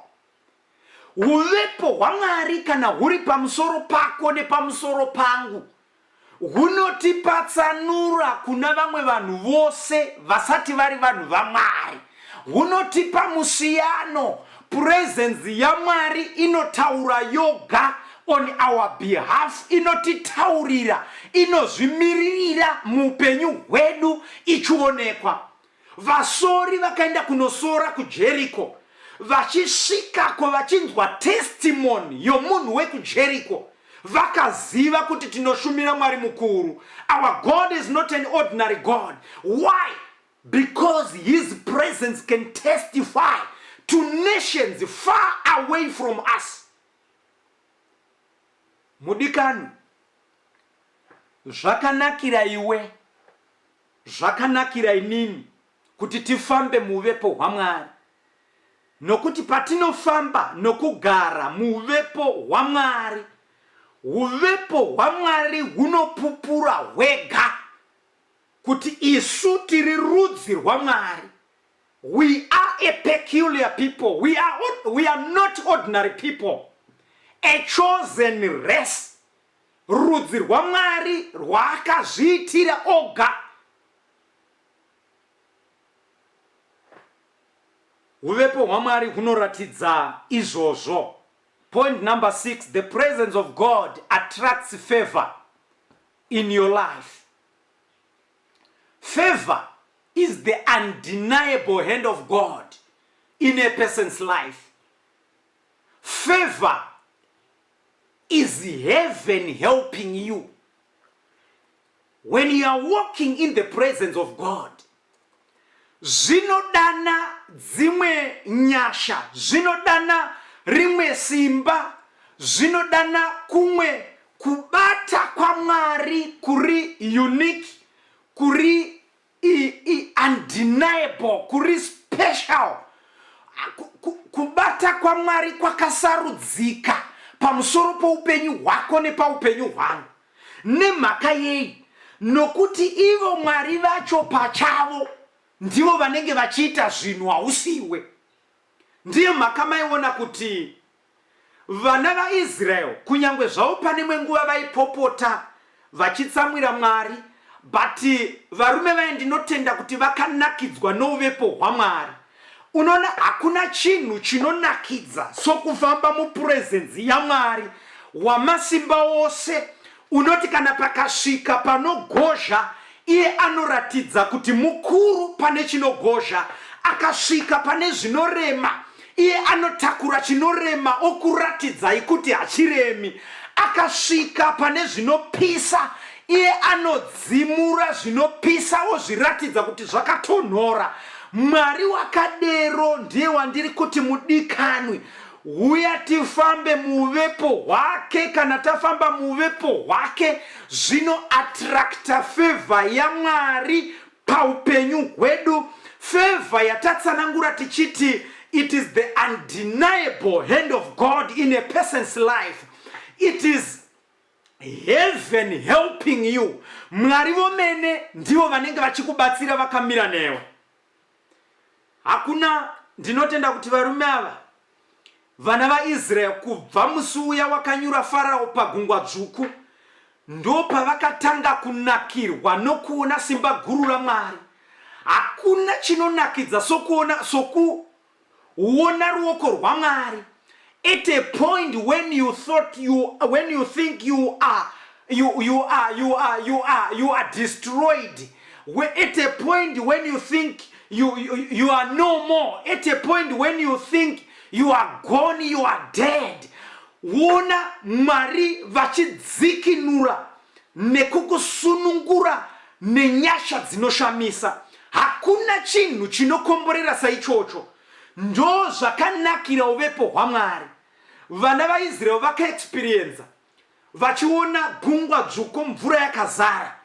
Uvepo hwaMwari kana huri pamusoro pako nepamusoro pangu hunotipatsanura kuna vamwe vanhu vose vasati vari vanhu vaMwari. Hunotipa musiyano. Presence yaMwari inotaura yoga on our behalf, inotitaurira, inozvimiririra muupenyu hwedu ichionekwa. Vasori vakaenda kunosora kuJeriko, vachisvikako vachinzwa testimony yomunhu wekuJeriko, vakaziva kuti tinoshumira Mwari mukuru. Our God is not an ordinary God. Why? Because his presence can testify to nations far away from us. Mudikanu, zvakanakira iwe, zvakanakira inini kuti tifambe muvepo hwaMwari. Nokuti patinofamba nokugara muvepo hwaMwari, uvepo hwaMwari hunopupura hwega kuti isu tiri rudzi rwaMwari. We are a peculiar people. We are not ordinary people. A chosen race. Rudzi rwaMwari rwakazviitira oga. Uvepo hwaMwari hunoratidza izvozvo. Point number 6, the presence of God attracts favor in your life. Favor is the undeniable hand of God in a person's life. Favor is heaven helping you. When you are walking in the presence of God, zvinodana dzimwe nyasha, zvinodana rimwe simba, zvinodana kumwe kubata kwa Mwari kuri unique, kuri undeniable, kuri special. Kubata kwa Mwari kwakasarudzika pamusoro poupenyu hwako nepaupenyu hwangu. Nemhaka yei? Nokuti ivo Mwari vacho pachavo ndivo vanenge vachiita zvinhu hausiwe. Ndiyo mhaka maiona kuti vana vaIsrael kunyangwe zvavo pane nguva vaipopota vachitsamwira Mwari, but varume vaindinotenda kuti vakanakidzwa nouvepo hwaMwari. Unoona hakuna chinhu chinonakidza sokufamba mupresence yaMwari wamasimba ose. Unoti kana pakasvika panogozha, iye anoratidza kuti mukuru pane chinogozha. Akasvika pane zvinorema, iye anotakura chinorema okuratidzai kuti hachiremi. Akasvika pane zvinopisa, iye anodzimura zvinopisa ozviratidza kuti zvakatonhora. Mwari wakadero ndiye wandiri kuti mudikanwi, uya tifambe muvepo hwake. Kana tafamba muvepo hwake, zvino attracta favor yaMwari paupenyu hwedu. Favor yatatsanangura tichiti it is the undeniable hand of God in a person's life. It is heaven helping you. Mwari vomene ndivo vanenge vachikubatsira vakamira newe. Hakuna, ndinotenda kuti varume ava vana vaIsrael kubva musi uya wakanyura Farao pagungwa dzvuku ndo pavakatanga kunakirwa nokuona simba guru raMwari. Hakuna chinonakidza sokuona ruoko rwaMwari. At a point when you think you are destroyed. At a point when you think you are no more. At a point when you think you are gone, you are dead. Wona Mwari vachidzikinura nekukusunungura nenyasha dzinoshamisa. Hakuna chinhu chinokomborera saichocho. Ndo zvakanakira uvepo hwaMwari. Vana vaIsraeri vakaexperience vachiona gungwa dzvuku, mvura yakazara.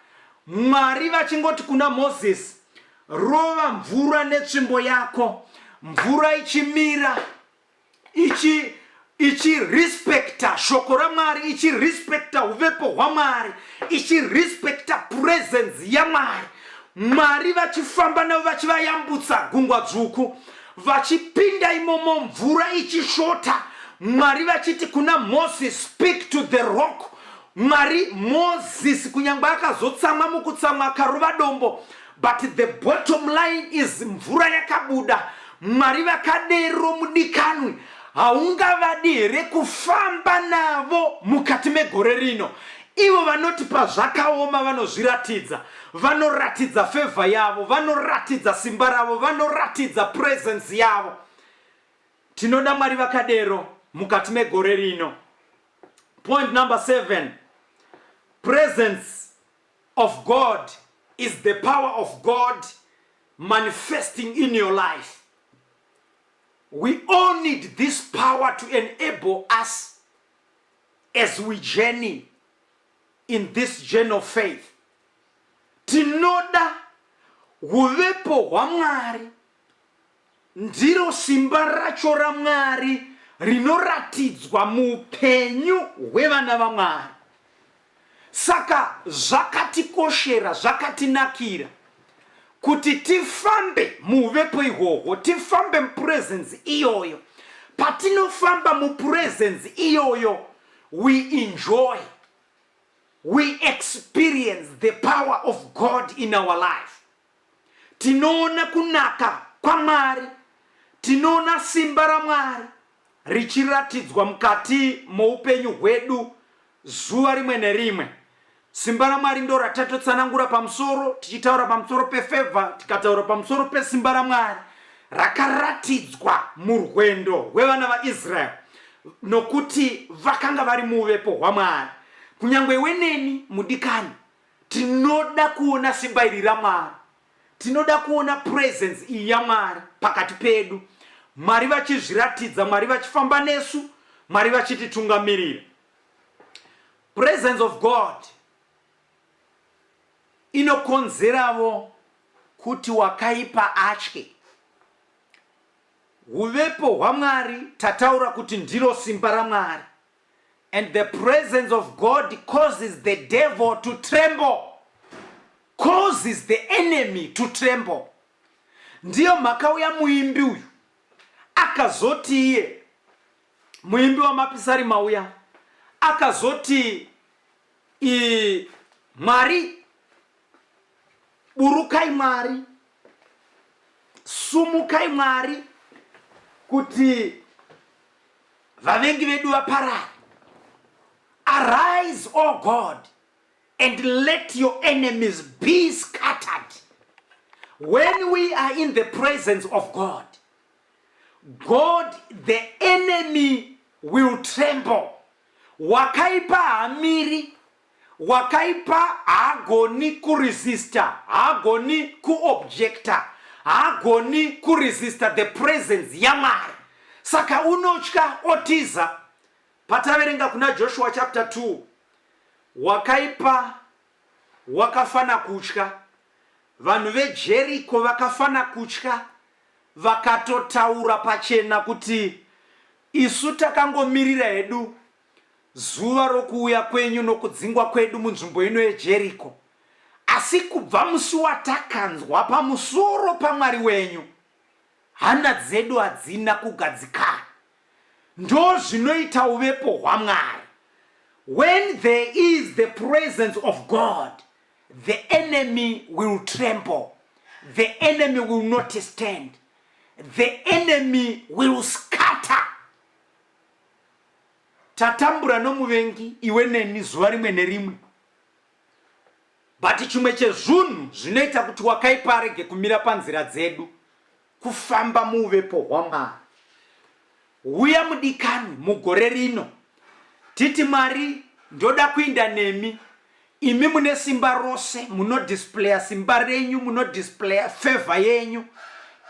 Mwari vachingoti kuna Moses, rova mvura netsvimbo yako, mvura ichimira, ichi respecta shoko raMwari, ichi respecta uvepo hwaMwari, ichi respecta presence yaMwari. Mwari vachifamba navo vachivayambutsa gungwa dzvuku, vachipinda imomo mvura ichishota. Mwari vachiti kuna Moses, speak to the rock. Mwari Moses kunyangwa akazotsamwa mukutsamwa akarova dombo, but the bottom line is mvura yakabuda. Mwari vakadero mudikanwi, haungavadi here kufamba navo mukati megore rino. Ivo vanoti pazvakaoma vanozviratidza, vanoratidza favor yavo, vanoratidza simba ravo, vanoratidza presence yavo. Tinoda Mwari vakadero mukati megore rino. Point number 7. Presence of God is the power of God manifesting in your life. We all need this power to enable us as we journey in this journey of faith. Tinoda uvepo hwaMwari, ndiro simba racho raMwari rinoratidzwa muupenyu hwevana vaMwari. Saka zvakatikoshera, zvakatinakira kuti tifambe muuvepo ihwohwo, tifambe mupresence iyoyo. Patinofamba mupresence iyoyo, we enjoy, we experience the power of God in our life. Tinoona kunaka kwaMwari, tinoona simba raMwari richiratidzwa mukati muupenyu hwedu zuva rimwe nerimwe. Simba raMwari ndo ratatotsanangura pamusoro, tichitaura pamusoro pefavor, tikataura pamusoro pesimba raMwari rakaratidzwa murwendo rwevana vaIsraeri, nokuti vakanga vari muuvepo hwaMwari. Kunyangwe weneni mudikani, tinoda kuona simba iri raMwari, tinoda kuona presence iyi yaMwari pakati pedu. Mwari vachizviratidza, Mwari vachifamba nesu, Mwari vachititungamirira. Presence of God inokonzeravo kuti wakaipa atye. Uvepo hwaMwari tataura kuti ndiro simba raMwari. And the presence of God causes the devil to tremble, causes the enemy to tremble. Ndiyo makauya muimbi uyu akazoti iye muimbi wa mapisari mauya akazoti Mwari, burukai Mwari, sumukai Mwari kuti vavengi vedu vaparare. Arise, O God, and let your enemies be scattered. When we are in the presence of God, the enemy will tremble. Wakaipa amiri, wakaipa agoni kuresista, agoni kuobjecta, agoni kuresista the presence yaMwari. Saka unochka otiza. Pataverenga kuna Joshua chapter 2. Wakaipa wakafana kuchka, vanhu veJeriko vakafana kuchka, vakatotaura pachena kuti isu takangomirira hedu zuva rokuuya kwenyu nokudzingwa kwedu munzvimbo ino yeJeriko, asi kubva musi watakanzwa pamusoro paMwari wenyu, hana dzedu hadzina kugadzikana. Ndo zvinoita uvepo hwaMwari. When there is the presence of God, the enemy will tremble, the enemy will not stand, the enemy will scatter. Tatambura nomuvengi iwe neni zuva rimwe nerimwe, but chimwe chezvunhu zvinoita kuti wakaipa arege kumira panzira dzedu, kufamba muuvepo hwaMwari. Uya mudikanwi mugore rino titi Mwari, ndoda kuinda nemi imi mune simba rose munodisplaya simba renyu, munodisplaya favor yenyu,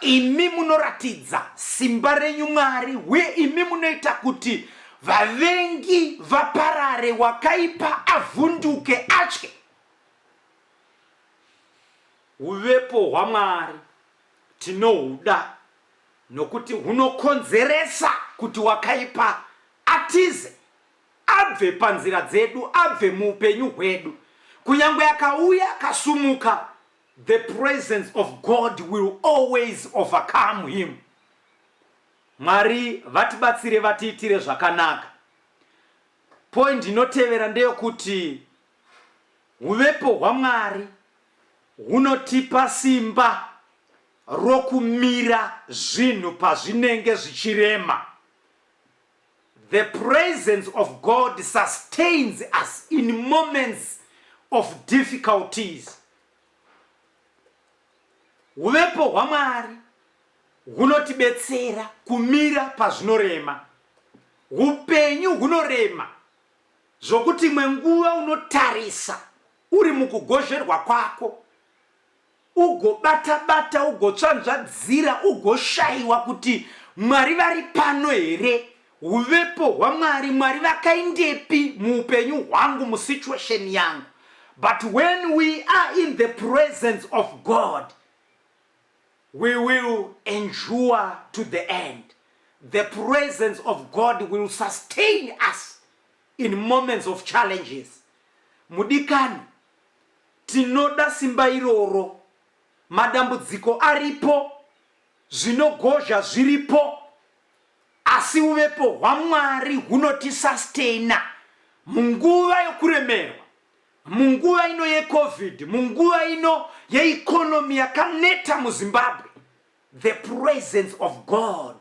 imi munoratidza simba renyu Mwari, uye imi munoita kuti vavengi vaparare, wakaipa avhunduke, atye. Uvepo hwaMwari tinohuda nokuti hunokonzeresa kuti wakaipa atize, abve panzira dzedu, abve muupenyu hwedu. Kunyangwe akauya akasumuka, the presence of God will always overcome him. Mwari vatibatsire, vatiitire zvakanaka. Point inotevera ndeyekuti uvepo hwaMwari hunotipa simba rokumira zvinhu pazvinenge zvichirema. The presence of God sustains us in moments of difficulties. Uvepo hwaMwari hunotibetsera kumira pazvinorema. Upenyu hunorema zvokuti mwenguva unotarisa uri mukugozherwa kwako, ugobata-bata, ugotsvanzvadzira, ugoshayiwa kuti Mwari vari pano here. Uvepo hwaMwari, Mwari vakaindepi muupenyu hwangu, musituation yangu. But when we are in the presence of God, we will endure to the end. The presence of God will sustain us in moments of challenges. Mudikani, tinoda simba iroro. Madambudziko aripo, zvinogozha zviripo, asi uvepo hwaMwari hunotisasteina munguva yokuremerwa, munguva ino yeCovid, munguva ino yeikonomi yakaneta muZimbabwe. The presence of God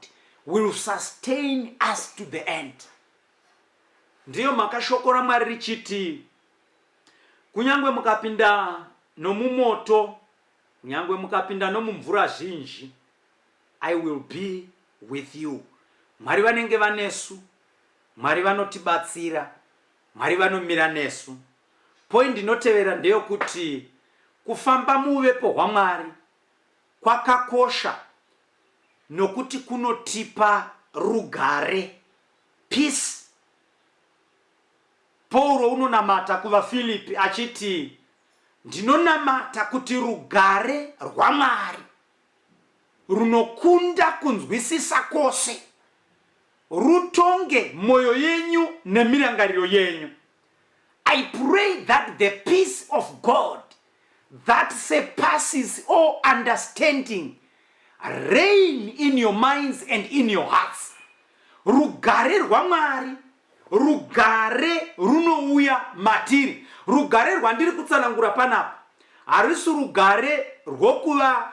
will sustain us to the end. Ndiyo makashoko raMwari richiti, kunyangwe mukapinda nomumoto, kunyangwe mukapinda nomumvura zhinji, I will be with you. Mwari vanenge vanesu, Mwari vanotibatsira, Mwari vanomira nesu. Point inotevera ndeyekuti kufamba muuvepo hwaMwari kwakakosha nokuti kunotipa rugare, peace. Pauro unonamata kuvaFilipi achiti, ndinonamata kuti rugare rwaMwari runokunda kunzwisisa kwose rutonge moyo yenyu nemirangariro yenyu. I pray that the peace of God that surpasses all understanding reign in your minds and in your hearts. Rugare rwaMwari, rugare runouya matiri. Rugare rwandiri kutsanangura panapa harisi rugare rwokuva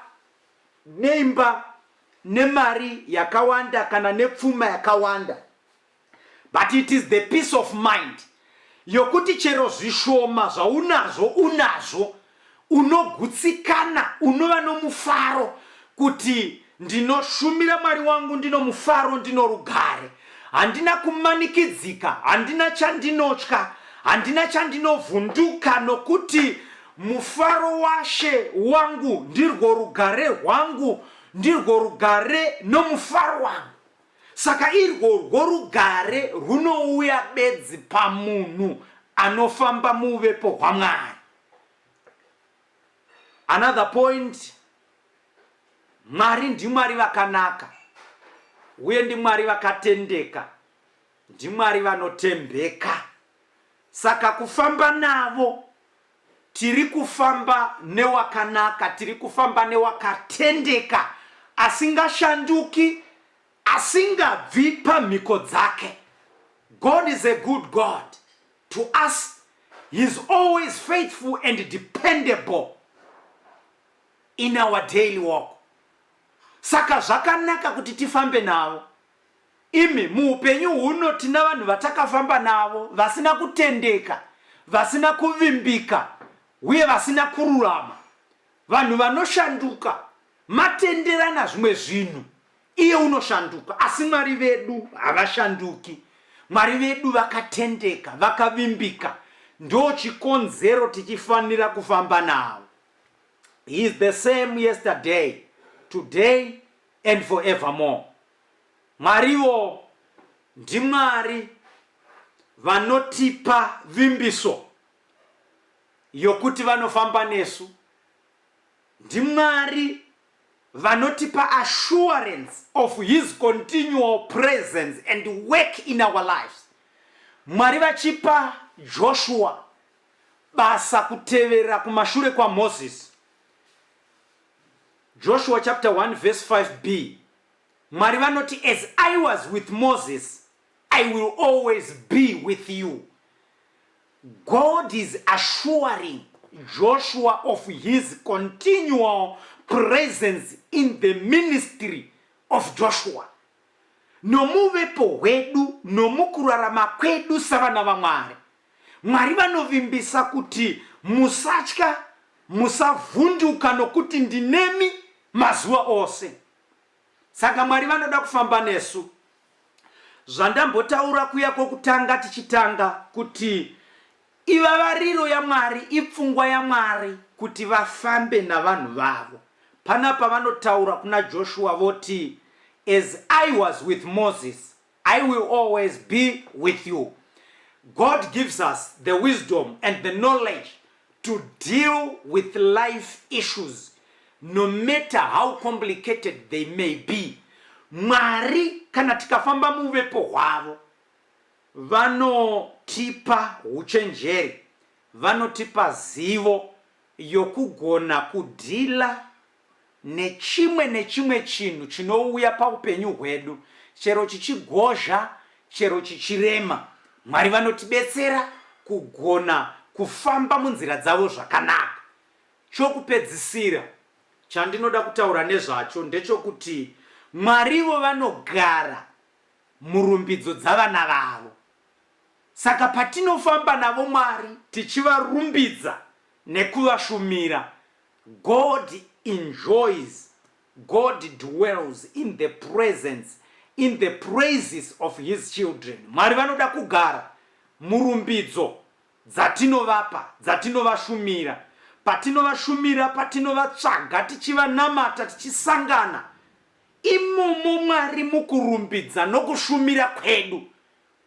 neimba nemari yakawanda kana nepfuma yakawanda, but it is the peace of mind yokuti chero zvishoma unazvo unogutsikana, unova nomufaro kuti ndinoshumira Mwari wangu, ndino mufaro, ndino rugare. Handina kumanikidzika, handina chandinotya, handina chandinovhunduka, nokuti mufaro washe wangu ndirwo rugare rwangu, ndirwo rugare nomufaro wangu. Saka irwo rugare runouya bedzi pamunhu anofamba muuvepo hwaMwari. Another point, Mwari ndiMwari vakanaka, uye ndiMwari vakatendeka, ndiMwari vanotembeka. Saka kufamba navo, tiri kufamba newakanaka, tiri kufamba newakatendeka, asingashanduki, asingabvi pamhiko dzake. God is a good God. To us, He is always faithful and dependable in our daily walk. Saka zvakanaka kuti tifambe navo. Imi muupenyu huno tina vanhu vatakafamba navo vasina kutendeka, vasina kuvimbika, uye vasina kururama. Vanhu vanoshanduka, matenderana zvimwe zvinhu, iye unoshanduka. Asi Mwari vedu havashanduki. Mwari vedu vakatendeka, vakavimbika. ndo chikonzero tichifanira kufamba nawo. He is the same yesterday, today and forevermore. Mwariwo ndi Mwari vanotipa vimbiso yokuti vanofamba nesu. Ndi Mwari vanotipa assurance of his continual presence and work in our lives. Mwari vachipa Joshua basa kutevera kumashure kwa Moses. Joshua chapter 1 verse 5b. Mwari vanoti, as I was with Moses, I will always be with you. God is assuring Joshua of his continual presence in the ministry of Joshua. Nomuvepo hwedu, nomukurarama kwedu savana vaMwari. Mwari vanovimbisa kuti musatya, musavhunduka nokuti ndinemi mazuva ose. Saka Mwari vanoda kufamba nesu. Zvandambotaura kuya kwokutanga tichitanga kuti ivavariro yaMwari, ipfungwa yaMwari kuti vafambe navanhu vavo. Panapa vanotaura kuna Joshua voti, as I was with Moses, I will always be with you. God gives us the wisdom and the knowledge to deal with life issues, no matter how complicated they may be. Mwari kana tikafamba muvepo hwavo, vanotipa uchenjeri, vanotipa zivo yokugona kudhila nechimwe chinhu chinouya paupenyu hwedu, chero chichigozha, chero chichirema. Mwari vanotibetsera kugona kufamba munzira dzavo zvakanaka. Chokupedzisira chandinoda kutaura nezvacho ndechokuti Mwarivo vanogara murumbidzo dzavana vavo. Saka patinofamba navo Mwari tichivarumbidza nekuvashumira, God enjoys, God dwells in the presence, in the praises of his children. Mwari vanoda kugara murumbidzo dzatinovapa, dzatinovashumira. Patinovashumira, patinovatsvaga, tichivanamata, tichisangana, imomo Mwari mukurumbidza nokushumira kwedu,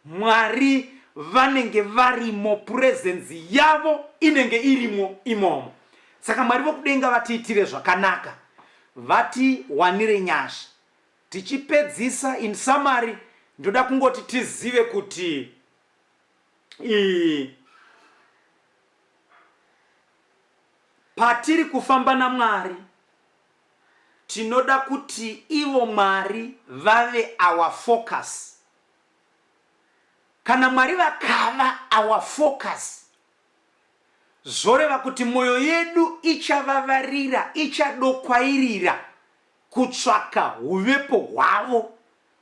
Mwari vanenge varimo, presence yavo inenge irimo imomo. Saka Mwari vokudenga vatiitire zvakanaka, vatiwanire nyasha. Tichipedzisa, in summary, ndoda kungoti tizive kuti patiri kufamba naMwari, tinoda kuti ivo Mwari vave our focus. Kana Mwari vakava our focus, zoreva kuti moyo yedu ichavavarira, ichadokwairira kutsvaka uvepo hwavo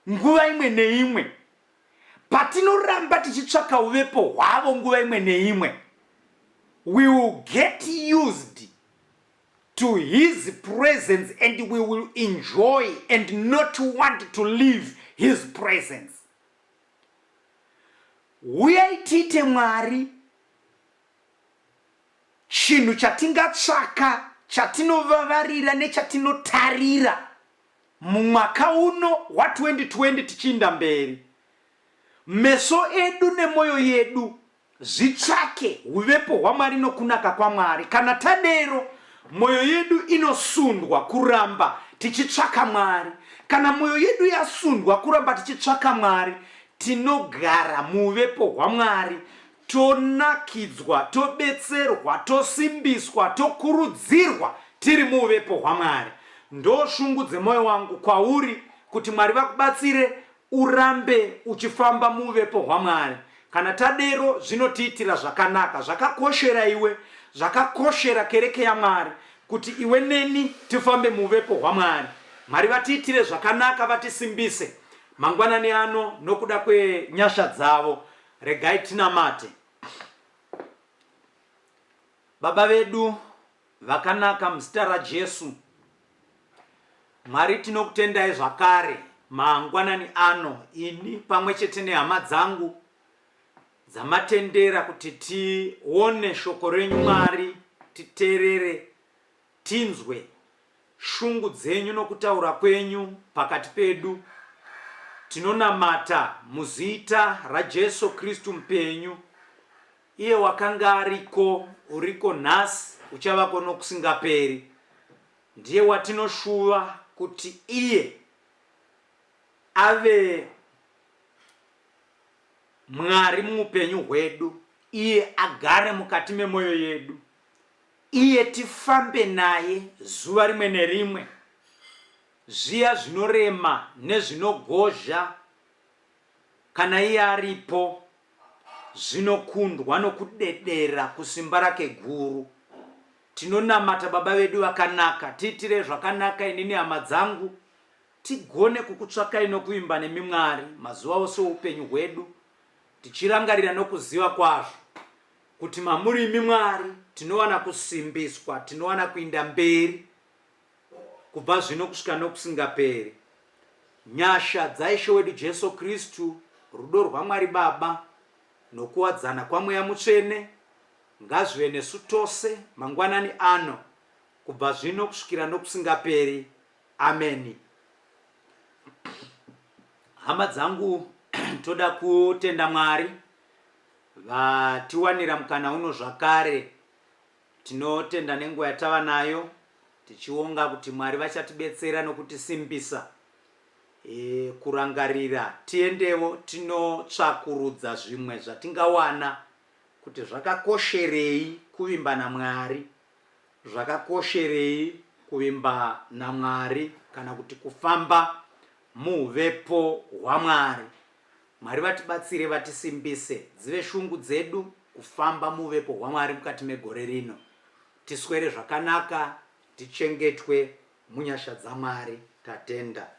nguva imwe neimwe. Patinoramba tichitsvaka uvepo hwavo nguva imwe neimwe, we will get used to his presence and we will enjoy and not want to leave his presence. Uyaitite Mwari chinhu chatingatsvaka, chatinovavarira nechatinotarira mumwaka uno wa2020 tichinda mberi. Meso edu nemoyo yedu zvitsvake uvepo hwaMwari nokunaka kwaMwari. Kana tadero moyo yedu inosundwa kuramba tichitsvaka Mwari. Kana moyo yedu yasundwa kuramba tichitsvaka Mwari, tinogara muvepo hwaMwari, tonakidzwa, tobetserwa, tosimbiswa, tokurudzirwa tiri muvepo hwaMwari. Ndo shungu dzemoyo wangu kwauri kuti Mwari vakubatsire urambe uchifamba muvepo hwaMwari. Kana tadero zvinotiitira zvakanaka, zvakakoshera iwe, zvakakoshera kereke yaMwari kuti iwe neni tifambe muvepo hwaMwari. Mwari vatiitire zvakanaka, vatisimbise mangwanani ano nokuda kwenyasha dzavo. Regai tinamate. Baba vedu vakanaka muzita raJesu, Mwari tinokutendai zvakare mangwanani ano, ini pamwe chete nehama dzangu dzamatendera kuti tione shoko renyu Mwari, titeerere, tinzwe shungu dzenyu nokutaura kwenyu pakati pedu. Tinonamata muzita raJesu Kristu mupenyu, iye wakanga ariko, uriko nhasi, uchavako nokusingaperi. Ndiye watinoshuva kuti iye ave Mwari muupenyu hwedu, iye agare mukati memwoyo yedu, iye tifambe naye zuva rimwe nerimwe. Zviya zvinorema nezvinogozha, kana iye aripo, zvinokundwa nokudedera kusimba rake guru. Tinonamata Baba vedu vakanaka, tiitire zvakanaka inini hama dzangu, tigone kukutsvakai nokuimba nemi Mwari mazuva ose oupenyu hwedu, tichirangarira nokuziva kwazvo kuti mamuri imi Mwari tinowana kusimbiswa, tinowana kuinda mberi kubva zvino kusvika nokusingaperi. Nyasha dzaIshe wedu Jesu Kristu, rudo rwaMwari Baba nokuwadzana kwaMweya Mutsvene ngazvive nesu tose mangwanani ano kubva zvino kusvikira nokusingaperi. Ameni. Hama dzangu, toda kutenda Mwari vatiwanira mukana uno zvakare. Tinotenda nenguva yatava nayo, tichionga kuti Mwari vachatibetsera nokutisimbisa kurangarira tiendewo tinotsvakurudza zvimwe zvatingawana kuti zvakakosherei kuvimba naMwari, zvakakosherei kuvimba naMwari kana kuti kufamba muuvepo hwaMwari. Mwari vatibatsire, vatisimbise, dzive shungu dzedu kufamba muuvepo hwaMwari mukati megore rino. Tiswere zvakanaka, tichengetwe munyasha dzaMwari. Tatenda.